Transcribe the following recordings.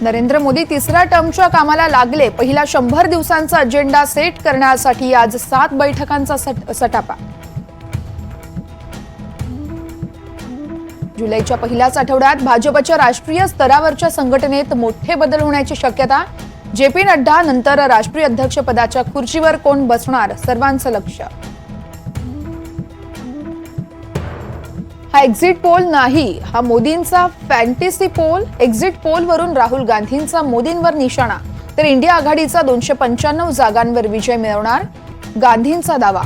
नरेंद्र मोदी तिसऱ्या टर्मच्या कामाला लागले. पहिला 100 दिवसांचा अजेंडा सेट करण्यासाठी आज 7 बैठकांचा सटापा. जुलैच्या पहिल्याच आठवड्यात भाजपच्या राष्ट्रीय स्तरावरच्या संघटनेत मोठे बदल होण्याची शक्यता. जेपी नड्डा नंतर राष्ट्रीय अध्यक्षपदाच्या खुर्चीवर कोण बसणार, सर्वांचं लक्ष. हा एक्झिट पोल नाही, हा मोदींचा फॅन्टसी पोल. एक्झिट पोलवरून राहुल गांधींचा मोदींवर निशाणा, तर इंडिया आघाडीचा 295 जागांवर विजय मिळवणार, गांधींचा दावा.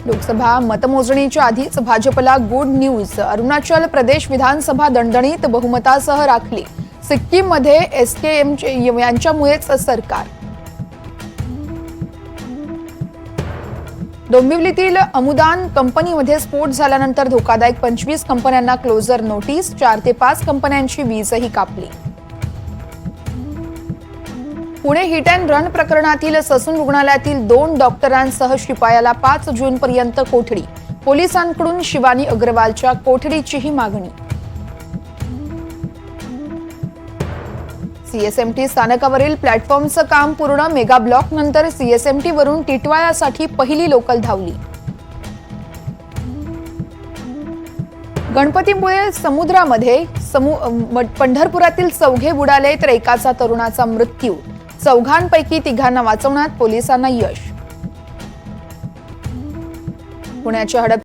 लोकसभा मतमोजणीच्या आधीच भाजपला गुड न्यूज. अरुणाचल प्रदेश विधानसभा दणदणीत बहुमतासह राखली. सिक्कीममध्ये एसकेएम यांच्यामुळेच सरकार. डोंबिवलीतील अमुदान कंपनीमध्ये स्फोट झाल्यानंतर धोकादायक 25 कंपन्यांना क्लोजर नोटीस. 4 ते 5 कंपन्यांची वीजही कापली. पुणे हिट अँड रन प्रकरणातील ससून रुग्णालयातील 2 डॉक्टरांसह शिपायाला 5 जूनपर्यंत कोठडी. पोलिसांकडून शिवानी अग्रवालच्या कोठडीचीही मागणी. सीएसएमटी स्थानकावरील प्लॅटफॉर्मचं काम पूर्ण. मेगा ब्लॉक नंतर सीएसएमटी वरून टिटवाळ्यासाठी पहिली लोकल धावली. गणपतीमुळे समुद्रामध्ये पंढरपुरातील 4 बुडाले, तर एकाचा तरुणाचा मृत्यू. 4 तिघांना वाचवण्यात पोलिसांना यश. पुण्याच्या हडप